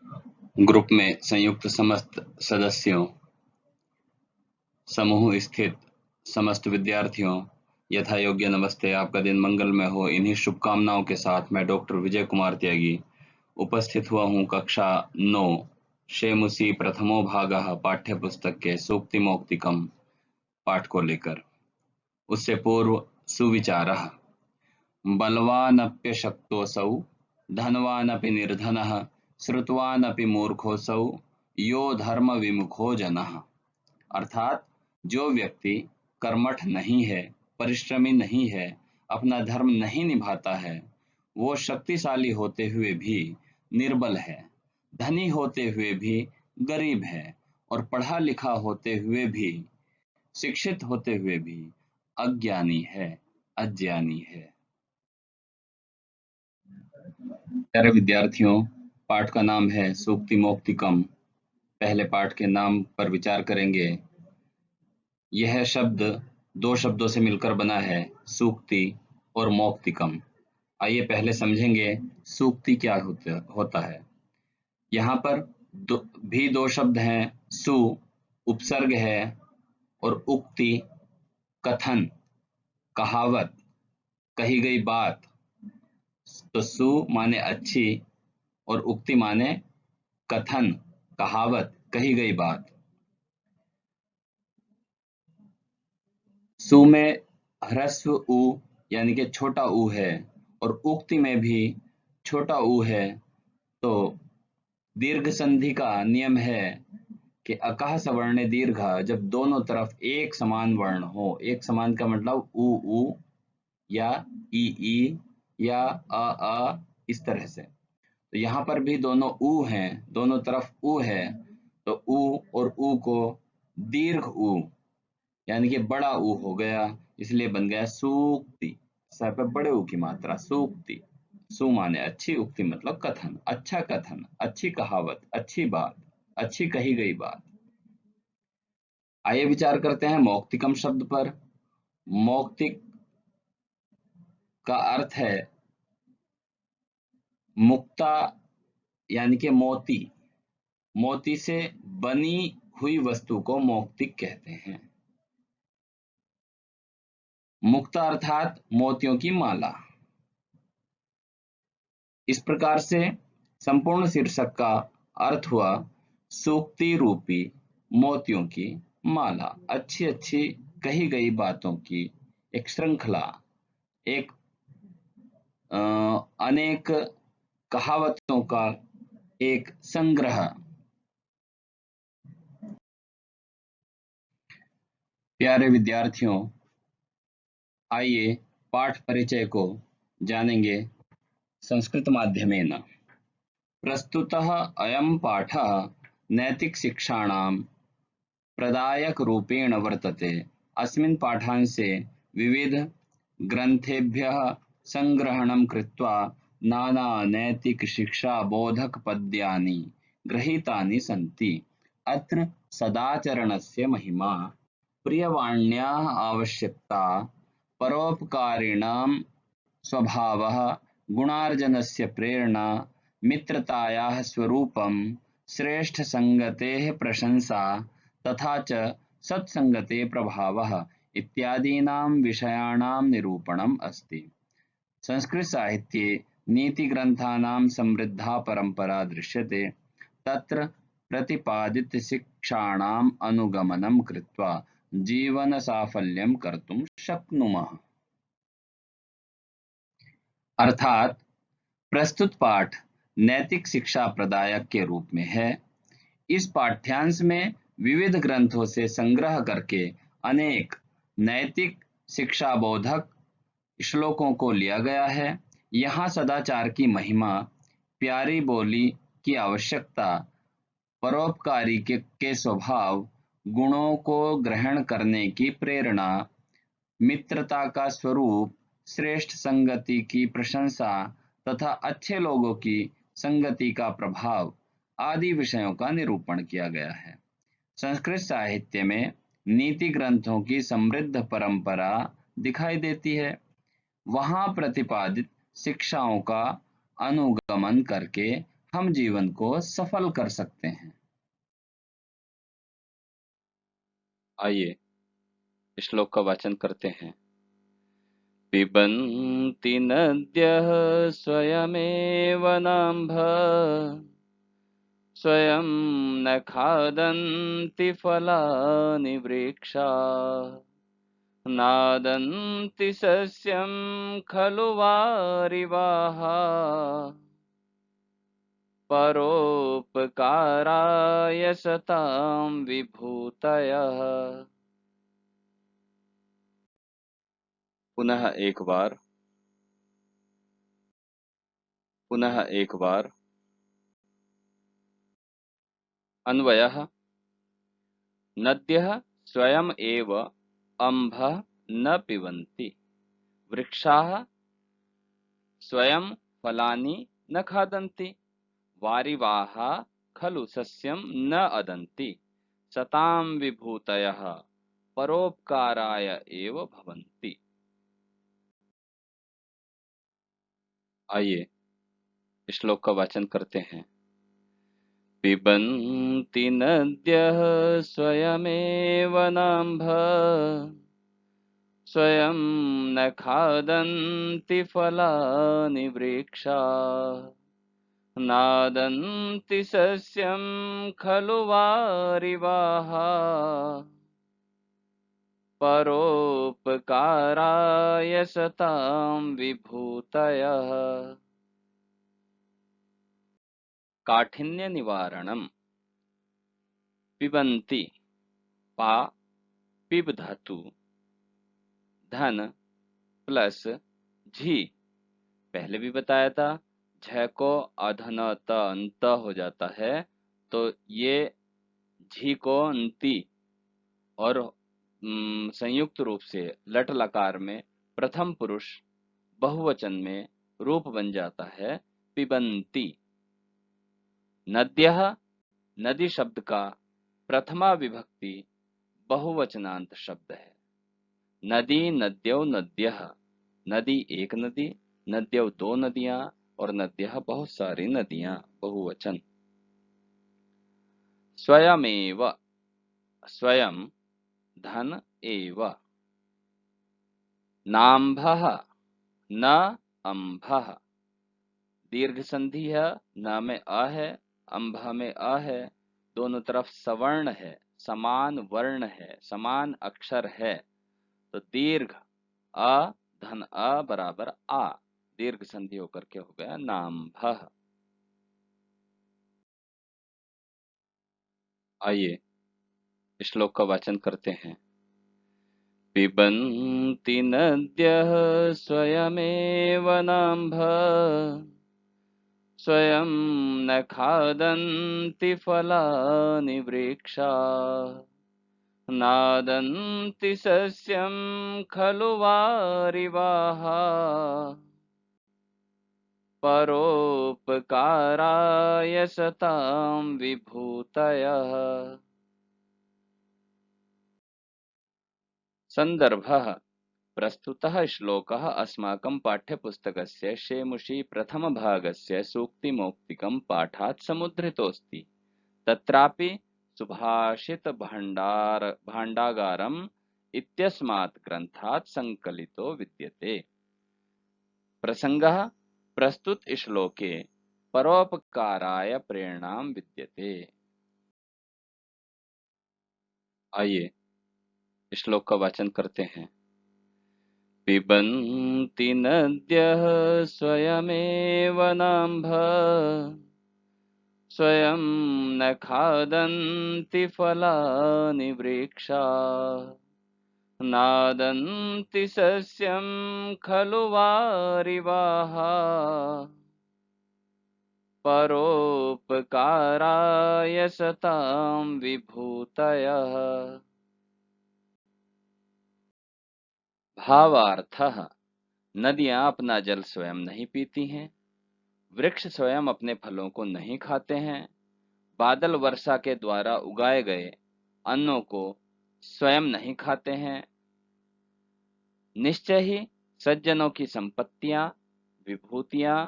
Group में संयुक्त समस्त सदस्यों, समूह स्थित समस्त विद्यार्थियों, यथा योग्य नमस्ते। आपका दिन मंगलमय हो। इन्हीं शुभकामनाओं के साथ मैं डॉक्टर विजय कुमार त्यागी उपस्थित हुआ हूँ कक्षा 9 शेमुसी प्रथमो भागः पाठ्य पुस्तक के सूक्ति मौक्तिकम पाठ को लेकर। उससे पूर्व सुविचारः। बलवानप्यशक्तोऽसौ धनवानपि निर्धनः श्रुतवानपि मूर्खोऽसौ यो धर्म विमुखो जनः। अर्थात जो व्यक्ति कर्मठ नहीं है, परिश्रमी नहीं है, अपना धर्म नहीं निभाता है, वो शक्तिशाली होते हुए भी निर्बल है, धनी होते हुए भी गरीब है और पढ़ा लिखा होते हुए भी, शिक्षित होते हुए भी अज्ञानी है, अज्ञानी है। प्यारे विद्यार्थियों, पाठ का नाम है सूक्ति मौक्तिकम। पहले पाठ के नाम पर विचार करेंगे। यह शब्द दो शब्दों से मिलकर बना है, सूक्ति और मौक्तिकम। आइए पहले समझेंगे सूक्ति क्या होता है। यहाँ पर भी दो शब्द हैं, सु उपसर्ग है और उक्ति कथन, कहावत, कही गई बात। तो सु माने अच्छी और उक्ति माने कथन, कहावत, कही गई बात। सु में ह्रस्व उ यानी कि छोटा ऊ है और उक्ति में भी छोटा ऊ है। तो दीर्घ संधि का नियम है कि अकः सवर्णे दीर्घ जब दोनों तरफ एक समान वर्ण हो। एक समान का मतलब उ या ई या अ इस तरह से। तो यहाँ पर भी दोनों ऊ हैं, दोनों तरफ ऊ है। तो ऊ और ऊ को दीर्घ ऊ यानी कि बड़ा ऊ हो गया, इसलिए बन गया सूक्ति। सर पे बड़े ऊ की मात्रा, सूक्ति। सु माने अच्छी, उक्ति मतलब कथन, अच्छा कथन, अच्छी कहावत, अच्छी बात, अच्छी कही गई बात। आइए विचार करते हैं मौक्तिकम शब्द पर। मौक्तिक का अर्थ है मुक्ता यानी कि मोती। मोती से बनी हुई वस्तु को मौक्तिक कहते हैं। मुक्ता अर्थात मोतियों की माला। इस प्रकार से संपूर्ण शीर्षक का अर्थ हुआ सूक्ति रूपी मोतियों की माला। अच्छी अच्छी कही गई बातों की एक श्रृंखला, एक अनेक कहावतों का एक संग्रह। प्यारे विद्यार्थियों, आइए पाठ परिचय को जानेंगे संस्कृत माध्यमेन। प्रस्तुतः अयं पाठः नैतिकशिक्षाणां प्रदायकरूपेण वर्तते। अस्मिन् पाठांशे विविध ग्रन्थेभ्यः संग्रहणं कृत्वा नाना नैतिकशिक्षाबोधकपद्यानि गृहीतानि सन्ति। अत्र सदाचरणस्य महिमा, प्रियवाण्याः आवश्यकता, परोपकारिणां स्वभावः, गुणार्जनस्य प्रेरणा, मित्रतायाः स्वरूपं, श्रेष्ठसङ्गतेः प्रशंसा तथा च सत्सङ्गतेः प्रभावः इत्यादीनां विषयाणां निरूपणम् अस्ति। संस्कृतसाहित्ये नीतिग्रन्थानां समृद्धा परम्परा दृश्यते। तत्र प्रतिपादितशिक्षाणाम् अनुगमनं कृत्वा जीवनसाफल्यं कर्तुं शक्नुमः। अर्थात प्रस्तुत पाठ नैतिक शिक्षा प्रदायक के रूप में है। इस पाठ्यांश में विविध ग्रंथों से संग्रह करके अनेक नैतिक शिक्षा बोधक श्लोकों को लिया गया है। यहाँ सदाचार की महिमा, प्यारी बोली की आवश्यकता, परोपकारी के स्वभाव, गुणों को ग्रहण करने की प्रेरणा, मित्रता का स्वरूप, श्रेष्ठ संगति की प्रशंसा तथा अच्छे लोगों की संगति का प्रभाव आदि विषयों का निरूपण किया गया है। संस्कृत साहित्य में नीति ग्रंथों की समृद्ध परंपरा दिखाई देती है। वहाँ प्रतिपादित शिक्षाओं का अनुगमन करके हम जीवन को सफल कर सकते हैं। आइए श्लोक का वाचन करते हैं। पिबन्ति नद्यः स्वयमेव नाम्भः स्वयं न खादन्ति फलानि वृक्षाः नादन्ति सस्यं खलु वारिवाः परोपकाराय सतां विभूतयः। पुनः एक बार अन्वयः। नद्यः स्वयं एव अम्भः न पिबन्ति, वृक्षाः स्वयं फलानि न खादन्ति, वारिवाः खलु सस्यं न अदन्ति, सतां विभूतयः परोपकाराय एव भवन्ति। आइए श्लोक का वाचन करते हैं। पिबन्ति नद्यः स्वयमेव नाम्भः स्वयं न खादन्ति फलानि वृक्षाः नादन्ति सस्यं खलु वारिवाः परोपकाराय सतां विभूतयः। काठिन्य निवारणम। पिबन्ति पा पिब धातु धन प्लस झी, पहले भी बताया था झ को अधन त अंत हो जाता है, तो ये झी को अंति और संयुक्त रूप से लट लकार में प्रथम पुरुष बहुवचन में रूप बन जाता है पिबन्ति। नद्यः नदी शब्द का प्रथमा विभक्ति बहुवचनांत शब्द है। नदी नद्यौ नद्यः, नदी एक नदी, नद्यौ दो नदियां और नद्यः बहुत सारी नदियां, बहुवचन। स्वयमेव, स्वयं धन एव, नाम्भः न अम्भः, दीर्घ संधि है, न में अ है, अम्भ में अ है, दोनों तरफ सवर्ण है, समान वर्ण है, समान अक्षर है, तो दीर्घ अ धन अ बराबर आ, दीर्घ संधि होकर के हो गया नाम्भः। आइए श्लोक का वाचन करते हैं। पिबन्ति नद्यः स्वयमेव नाम्भः स्वयं न खादन्ति फलानि वृक्षाः नादन्ति सस्यं खलु वारिवाः परोपकाराय सतां विभूतयः। संदर्भः। प्रस्तुतः श्लोकः अस्माकं पाठ्यपुस्तकस्य शेमुषी प्रथमभागस्य सूक्तिमौक्तिकं पाठात् समुद्धृतोऽस्ति। तत्रापि भाण्डागारम् इत्यस्मात् ग्रन्थात् संकलितो विद्यते। प्रसंगः प्रस्तुत श्लोके परोपकाराय प्रेरणां विद्यते। आइए श्लोक का वाचन करते हैं। पिबन्ति नद्यः स्वयमेव नाम्भः स्वयं न खादन्ति फलानि वृक्षाः नादन्ति सस्यं खलु वारिवाः परोपकाराय सतां विभूतयः। भावार्थः। नदियां अपना जल स्वयं नहीं पीती हैं, वृक्ष स्वयं अपने फलों को नहीं खाते हैं, बादल वर्षा के द्वारा उगाए गए अन्नों को स्वयं नहीं खाते हैं। निश्चय ही सज्जनों की संपत्तियां, विभूतियां,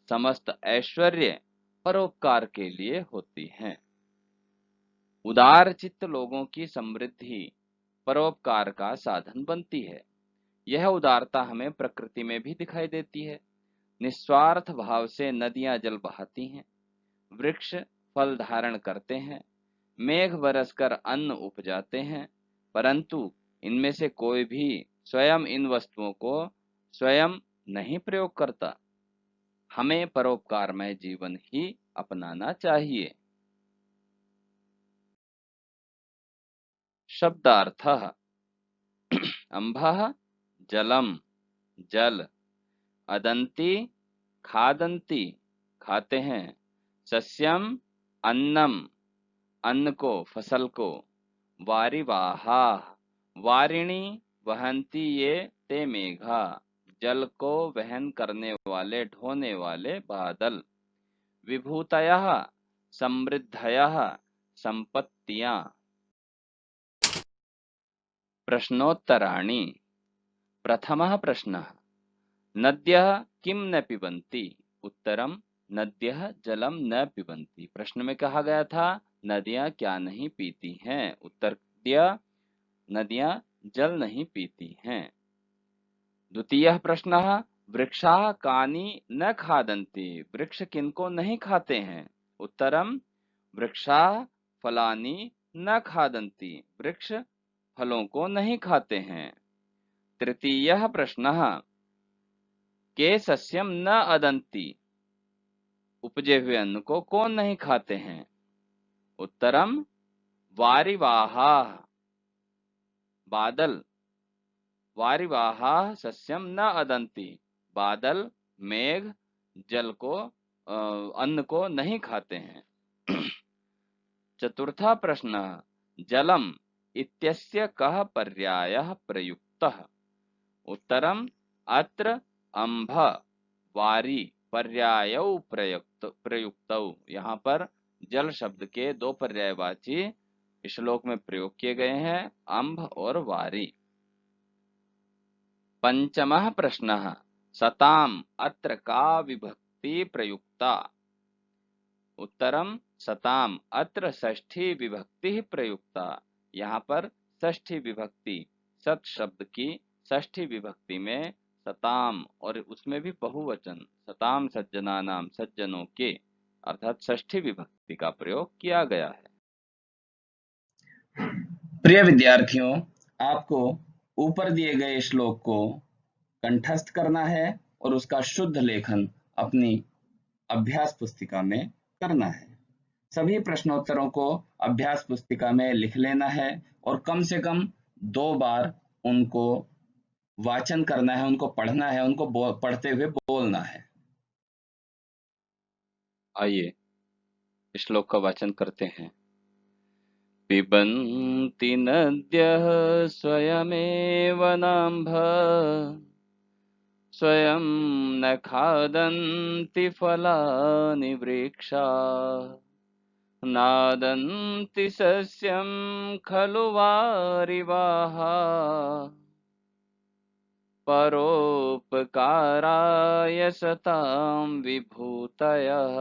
समस्त ऐश्वर्य परोपकार के लिए होती हैं। उदार चित्त लोगों की समृद्धि परोपकार का साधन बनती है। यह उदारता हमें प्रकृति में भी दिखाई देती है। निस्वार्थ भाव से नदियां जल बहाती हैं, वृक्ष फल धारण करते हैं, मेघ बरसकर अन्न उपजाते हैं, परंतु इनमें से कोई भी स्वयं इन वस्तुओं को स्वयं नहीं प्रयोग करता। हमें परोपकारमय जीवन ही अपनाना चाहिए। शब्दार्थः अम्भः जलम जल, अदंती खादंती खाते हैं, सस्यम अन्नम अन्न को फसल को, वारिवाहा वारिणी वहंती ये ते मेघा जल को वहन करने वाले ढोने वाले बादल, विभूतयः समृद्धयः संपत्तियां। प्रश्नोत्तराणि। प्रथमः प्रश्नः नद्यः किं न पिबन्ति? उत्तरम नद्यः जलम न पिबन्ति। प्रश्न में कहा गया था नदियां क्या नहीं पीती हैं? उत्तर दिया नदियां जल नहीं पीती हैं। द्वितीयः प्रश्नः वृक्षाः कानि न खादन्ति? वृक्ष किनको नहीं खाते हैं? उत्तरम वृक्षाः फलानि न खादन्ति। वृक्ष फलों को नहीं खाते हैं। तृतीयः प्रश्नः के सस्यम न अदन्ति? उपजे हुए अन्न को कौन नहीं खाते हैं? उत्तरम वारिवाहा बादल, वारिवाहा सस्यम न अदन्ति। बादल मेघ जल को अन्न को नहीं खाते हैं। चतुर्था प्रश्न जलम इत्यस्य कः पर्यायः प्रयुक्तः? उत्तरम अत्र अम्भ वारी पर्यायौ प्रयुक्तौ। यहाँ पर जल शब्द के दो पर्यायवाची श्लोक में प्रयोग किए गए हैं, अम्भ और वारी। पंचमः प्रश्नः सताम अत्र का विभक्ति प्रयुक्ता? उत्तरम सताम अत्र षष्ठी विभक्ति प्रयुक्ता। यहाँ पर षष्ठी विभक्ति सत शब्द की षष्ठी विभक्ति में सताम और उसमें भी बहुवचन सताम सज्जनानाम सज्जनों के अर्थात षष्ठी विभक्ति का प्रयोग किया गया है। प्रिय विद्यार्थियों, आपको ऊपर दिए गए श्लोक को कंठस्थ करना है और उसका शुद्ध लेखन अपनी अभ्यास पुस्तिका में करना है। सभी प्रश्नोत्तरों को अभ्यास पुस्तिका में लिख लेना है और कम से कम 2 बार उनको वाचन करना है, उनको पढ़ना है, उनको पढ़ते हुए बोलना है। आइए श्लोक का वाचन करते हैं। पिबन्ति नद्यः स्वयमेव नाम्भ, स्वयं न खादन्ति फलानि वृक्षा, नादन्ति सस्यं खलु वारिवाः, परोपकाराय सतां विभूतयः।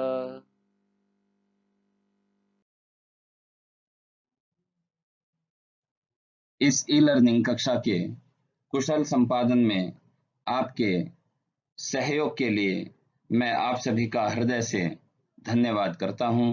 इस ई लर्निंग कक्षा के कुशल संपादन में आपके सहयोग के लिए मैं आप सभी का हृदय से धन्यवाद करता हूं।